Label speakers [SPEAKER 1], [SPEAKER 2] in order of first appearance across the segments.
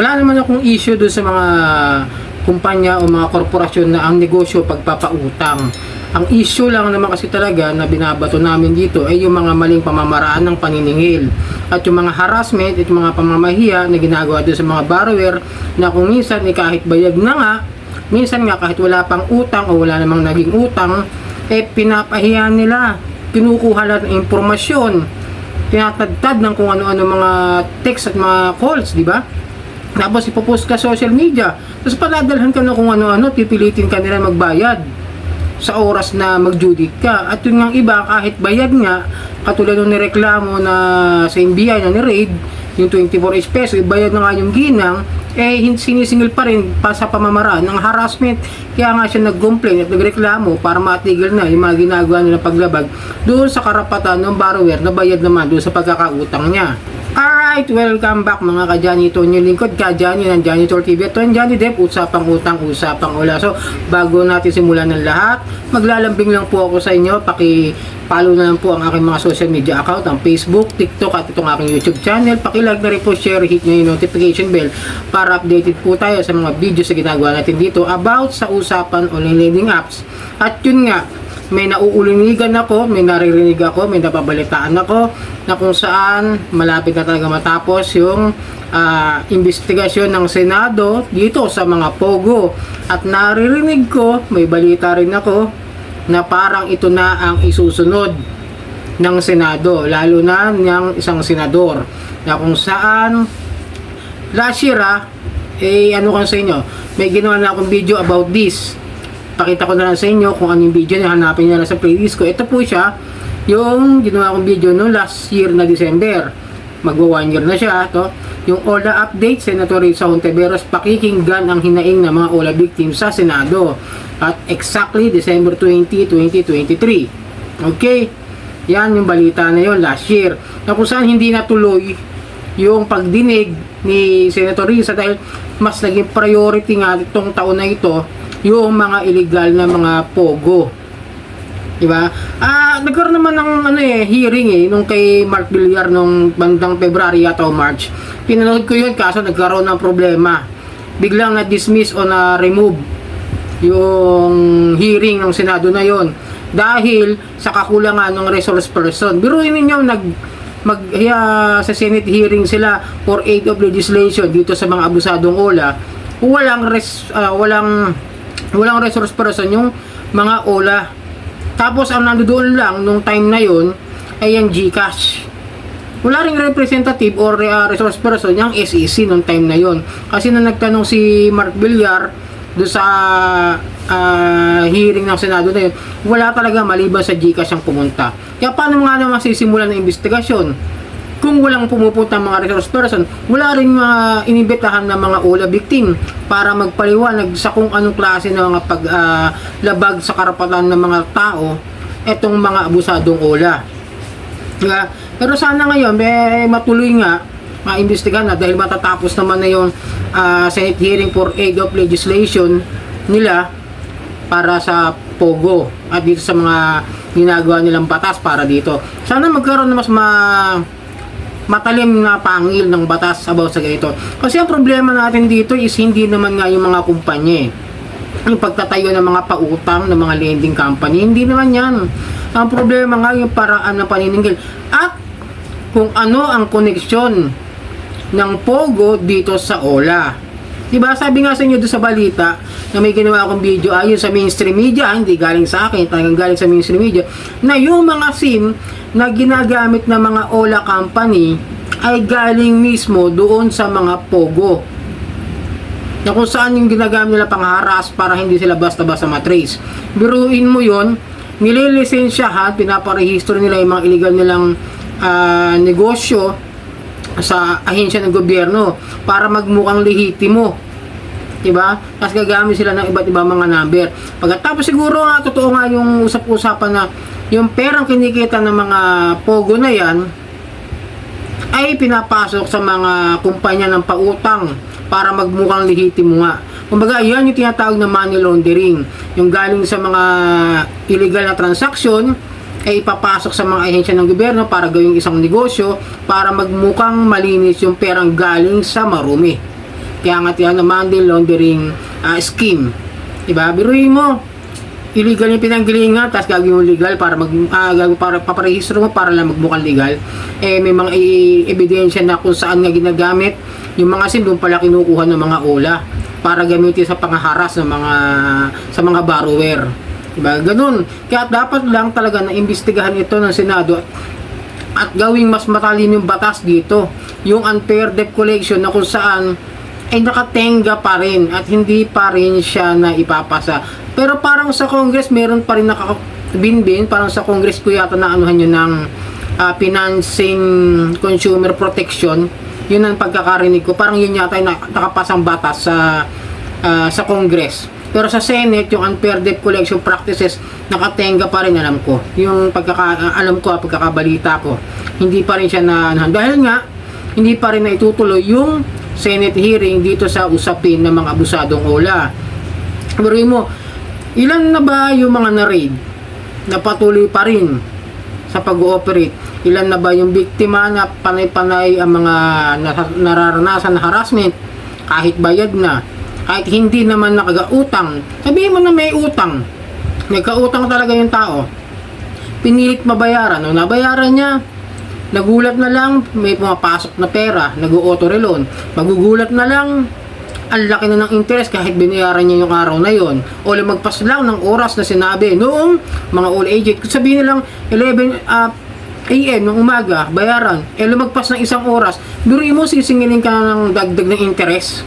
[SPEAKER 1] Wala naman akong issue doon sa mga kumpanya o mga korporasyon na ang negosyo pagpapautang. Ang issue lang naman kasi talaga na binabato namin dito ay yung mga maling pamamaraan ng paniningil at yung mga harassment at yung mga pamamahiya na ginagawa doon sa mga borrower na kung minsan kahit bayad na nga, minsan nga kahit wala pang utang o wala namang naging utang, pinapahiya nila, kinukuha lang ng impormasyon, tinatagtad ng kung ano-ano mga text at mga calls, di ba? Tapos ipopost ka social media, tapos padadalhan ka na kung ano-ano, pipilitin ka nila magbayad sa oras na mag-due date ka. At yun nga iba, kahit bayad nga, katulad nung nireklamo na sa NBI na ni-raid, yung 24 peso, bayad na nga yung ginang, sinisingil pa rin pa sa pamamaraan ng harassment. Kaya nga siya nag-complain at nagreklamo para matigil na yung mga ginagawa nilang paglabag doon sa karapatan ng borrower na bayad naman doon sa pagkakautang niya. Alright, welcome back mga ka-Johnny. Ito yung lingkod ka-Johnny ng Johnny Tour TV. Ito yung Johnny Depp, usapang utang, usapang ula. So, bago natin simulan ng lahat, maglalambing lang po ako sa inyo. Paki-follow na lang po ang aking mga social media account, ang Facebook, TikTok at itong aking YouTube channel. Paki-like na rin po, share, hit nyo yung notification bell para updated po tayo sa mga videos na ginagawa natin dito about sa usapan online lending apps. At yun nga, may nauulinigan ako, may naririnig ako, may napabalitaan ako na kung saan malapit na talaga matapos yung investigasyon ng Senado dito sa mga Pogo. At naririnig ko, may balita rin ako na parang ito na ang isusunod ng Senado, lalo na ng isang senador na kung saan last year ano kan sa inyo, may ginawa na akong video about this. Pakita ko na lang sa inyo kung ano yung video na hanapin nyo na sa playlist ko. Ito po siya, yung ginawa kong video no last year na December. Magwa 1 year na siya. To. Yung OLA update, Senator Risa Hontiveros pakikinggan ang hinaing ng mga OLA victims sa Senado. At exactly December 20, 2023. Okay? Yan yung balita na yun last year. Na kung saan hindi natuloy yung pagdinig ni Senator Risa dahil mas naging priority nga itong taon na ito yung mga illegal na mga Pogo. Diba? Nagkaroon naman ng hearing nung kay Mark Villar nung bandang February at o March. Pinanood ko yun kaso nagkaroon ng problema. Biglang na-dismiss o na-remove yung hearing ng Senado na yon dahil sa kakulangan ng resource person. Biruin ninyo sa Senate hearing sila for aid of legislation dito sa mga abusadong OLA. Walang resource person yung mga OLA. Tapos ang nandoon lang nung time na yon ay yung GCash. Wala ring representative or resource person yung SEC nung time na yon. Kasi nung nagtanong si Mark Villar do sa hearing ng Senado na yun, wala talaga maliban sa GCash ang pumunta. Kaya paano nga naman sisimulan ng investigasyon? Kung walang pumupunta mga resource person, wala rin mga inibitahan na mga OLA victim para magpaliwanag sa kung anong klase ng mga paglabag sa karapatan ng mga tao etong mga abusadong OLA. Diba? Pero sana ngayon matuloy nga maimbestigahan na dahil matatapos naman na yung Senate hearing for aid of legislation nila para sa Pogo at dito sa mga ginagawa nilang batas para dito. Sana magkaroon na mas matalim na pangil ng batas about sa ganito. Kasi ang problema natin dito is hindi naman nga yung mga kumpanya yung pagtatayo ng mga pautang ng mga lending company, hindi naman yan. Ang problema nga yung paraan ng paniningil at kung ano ang koneksyon ng Pogo dito sa OLA. Diba? Sabi nga sa inyo doon sa balita na may ginawa akong video ayon sa mainstream media, hindi galing sa akin, talagang galing sa mainstream media, na yung mga SIM na ginagamit ng mga OLA company ay galing mismo doon sa mga Pogo. Na kung saan yung ginagamit nila pangharas para hindi sila basta-basta matrace. Biruin mo yon, nililisensyahan, pinaparehistro nila yung mga illegal nilang negosyo sa ahensya ng gobyerno para magmukhang lehitimo. Diba? Tapos gagamit sila ng iba't ibang mga number. Pagkatapos siguro nga, totoo nga yung usap-usapan na yung perang kinikita ng mga Pogo na yan ay pinapasok sa mga kumpanya ng pautang para magmukhang lehitimo nga. Kumbaga, yan yung tinatawag na money laundering. Yung galing sa mga illegal na transaksyon ay ipapasok sa mga ahensya ng gobyerno para gawing isang negosyo para magmukhang malinis yung perang galing sa marumi. Kaya nga yan na money laundering scheme. Diba? Biruin mo, illegal yung pinanggilingan, tapos gagawin mo legal para para paparehistro mo para lang magmukhang legal. May mga ebidensya na kung saan nga ginagamit yung mga SIM, doon pala kinukuha ng mga OLA para gamitin sa panghaharas ng sa mga borrower. Diba? Ganun. Kaya dapat lang talaga na imbestigahan ito ng Senado at gawing mas matalim yung batas dito, yung unfair debt collection na kung saan ay nakatenga pa rin at hindi pa rin siya na ipapasa. Pero parang sa Congress meron pa rin nakabinbin, parang sa Congress ko yata na anuhan yun ng financing consumer protection. Yun ang pagkakarinig ko, parang yun yata ay nakapasang batas sa Congress. Pero sa Senate, yung unfair debt collection practices, nakatenga pa rin, alam ko. Yung pagkakabalita ko, hindi pa rin siya na dahil nga, hindi pa rin na itutuloy yung Senate hearing dito sa usapin ng mga abusadong OLA. Pero mo, ilan na ba yung mga na-raid na patuloy pa rin sa pag-ooperate? Ilan na ba yung biktima na panay-panay ang mga nararanasan na harassment kahit bayad na? Kahit hindi naman nakagautang, sabihin mo na may utang, nagkautang talaga yung tao, pinilit mabayaran, o nabayaran niya, nagulat na lang, may pumapasok na pera, nag-auto-reloan, magugulat na lang, ang laki na ng interest kahit binayaran niya yung araw na yon, o lumagpas lang ng oras na sinabi noong mga all agent, sabihin nilang 11 AM ng umaga, bayaran, lumagpas ng isang oras, biruin mo sisingilin ka ng dagdag ng interest.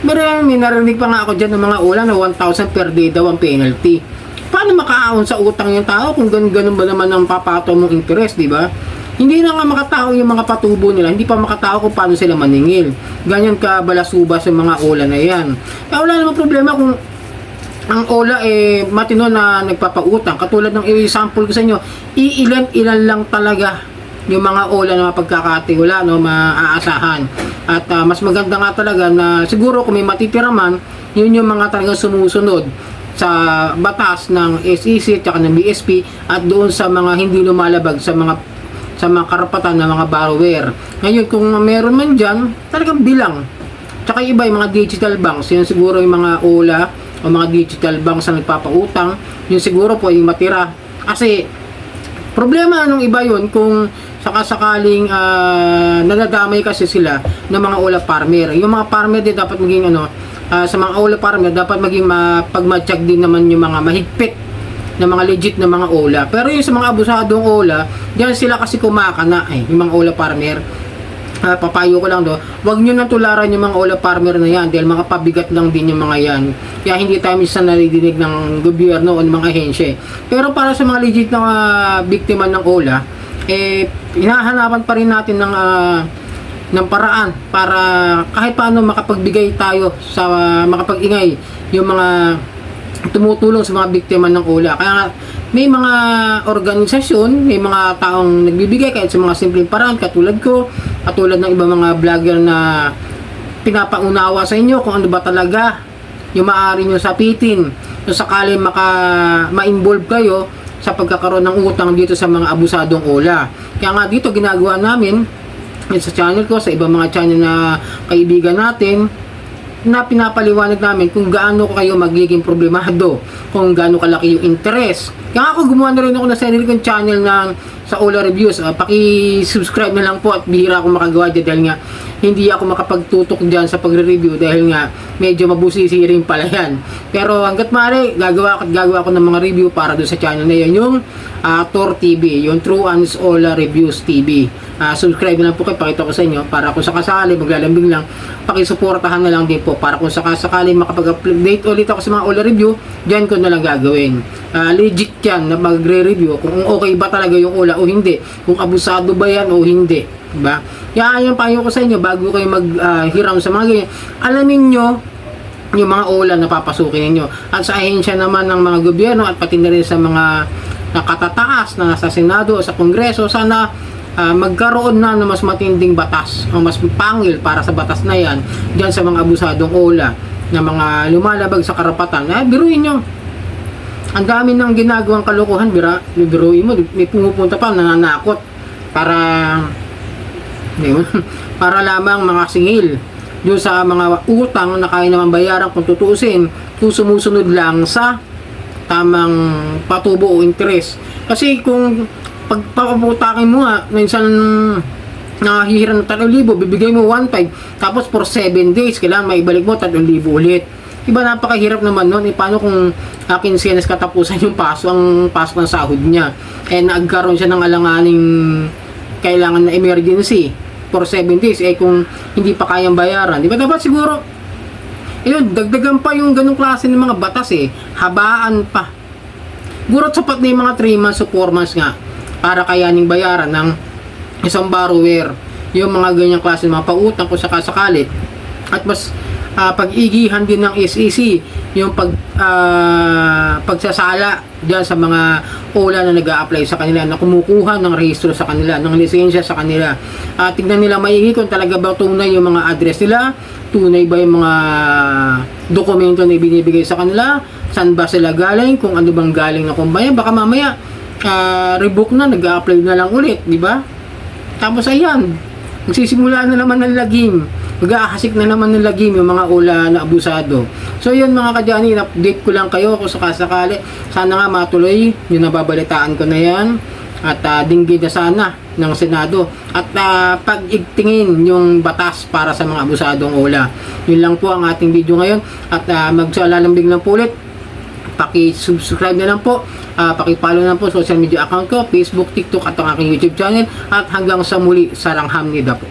[SPEAKER 1] Pero may narinig pa nga ako dyan ng mga OLA na 1,000 per day daw ang penalty. Paano makaahon sa utang yung tao kung ganun ba naman ang papato mong interest, di ba? Hindi na nga makatao yung mga patubo nila, hindi pa makatao kung paano sila maningil. Ganyan ka balasuba sa mga OLA na yan. Kaya wala namang problema kung ang OLA matino na nagpapautang. Katulad ng i-sample ko sa inyo, ilan lang talaga yung mga OLA na mapagkakatiwala, no, maaasahan. At mas maganda nga talaga na siguro kung may matitira man, yun yung mga talagang sumusunod sa batas ng SEC at ng BSP at doon sa mga hindi lumalabag sa mga karapatan ng mga borrower. Ngayon kung meron man dyan, talagang bilang. Tsaka iba yung mga digital banks, yun siguro yung mga OLA o mga digital banks na nagpapautang, yun siguro po yung matira. Kasi problema nung iba yun kung sakasakaling nadadamay kasi sila ng mga OLA farmer. Yung mga farmer din dapat maging sa mga OLA farmer dapat maging pagmatsyag din naman yung mga mahigpit na mga legit na mga OLA. Pero yung sa mga abusadong OLA, diyan sila kasi kumakana yung mga OLA farmer. Papayo ko lang wag nyo nang tularan yung mga OLA farmer na yan dahil mga pabigat lang din yung mga yan. Kaya hindi tayo minsan naridinig ng gobyerno o ng mga ahensya. Pero para sa mga legit na biktima ng OLA, hinahanapan pa rin natin ng paraan para kahit paano makapagbigay tayo sa makapag-ingay yung mga tumutulong sa mga biktima ng OLA. Kaya may mga organisasyon, may mga taong nagbibigay kahit sa mga simpleng paraan katulad ko, katulad ng ibang mga vlogger na pinapaunawa sa inyo kung ano ba talaga yung maaari nyo sapitin kung sakali ma-involve kayo sa pagkakaroon ng utang dito sa mga abusadong OLA. Kaya nga dito ginagawa namin sa channel ko, sa ibang mga channel na kaibigan natin, na pinapaliwanag namin kung gaano kayo magiging problemado, kung gaano kalaki yung interest. Kaya ako gumawa na rin ako ng sarili kong channel sa OLA Reviews. Paki-subscribe na lang po at bihira akong makagawa dyan dahil nga hindi ako makapagtutok dyan sa pagre-review dahil nga medyo mabusisi rin pala yan. Pero hanggat maaari, gagawa ko ng mga review para doon sa channel na yan, yung Tor TV, yung True Honest OLA Reviews TV. Subscribe na lang po kayo, pakita ko sa inyo para kung sakasali, maglalambing lang, pakisuportahan na lang din po para kung sakasakali makapag-update ulit ako sa mga OLA review, dyan ko na lang gagawin. Legit yan na magre-review kung okay ba talaga yung OLA o hindi, kung abusado ba yan o hindi, diba? Kaya yung payo ko sa inyo bago kayo maghiram sa mga ganyan, alamin nyo yung mga OLA na papasukin ninyo at sa ahensya naman ng mga gobyerno at pati na rin sa mga nakatataas na nasa Senado o sa Kongreso, sana magkaroon na ng mas matinding batas o mas pangil para sa batas na yan dyan sa mga abusadong OLA na mga lumalabag sa karapatan. Biruin nyo, ang dami ng ginagawang kalokohan, biruin mo, may pumupunta pa nananakot para lamang mga singil doon sa mga utang na kaya naman bayaran kung tutuusin, kung sumusunod lang sa tamang patubo o interest. Kasi kung pagpaputakin mo nga, minsan nahihiram ng 3,000, bibigay mo 1,500, tapos for 7 days, kailangan maibalik mo 3,000 ulit. Diba, napakahirap naman nun. Paano kung akin sinas katapusan yung ang pasok ng sahod niya, nagkaroon siya ng alanganing kailangan na emergency for 7 days, kung hindi pa kayang bayaran, diba, dapat siguro dagdagan pa yung ganong klase ng mga batas, habaan pa. Siguro sapat na yung mga 3 months o 4 months nga para kayaning bayaran ng isang borrower yung mga ganyang klase ng mga pautang kung sakasakali. At mas pag-igihan din ng SEC yung pagsasala diyan sa mga OLA na nag-a-apply sa kanila, na kumukuha ng rehistro sa kanila, ng lisensya sa kanila. Tignan nila maigi kung talaga ba tunay yung mga address nila, tunay ba yung mga dokumento na ibinibigay sa kanila, saan ba sila galing, kung ano bang galing na kumpanya. Baka mamaya rebook na, nag-a-apply na lang ulit, di ba? Tapos ayan, magsisimula na naman ng lagim, mag-aahasik na naman ng lagim yung mga OLA na abusado. So yun mga kadyani, update ko lang kayo kung sakasakali. Sana nga matuloy yung nababalitaan ko na yan, at dinggid na sana ng Senado, at pag-igtingin yung batas para sa mga abusadong OLA. Yun lang po ang ating video ngayon, at magsalalambing lang po ulit, paki-subscribe na lang po, paki-follow na po social media account ko, Facebook, TikTok at ang aking YouTube channel, at hanggang sa muli, Sarang Hamnida po.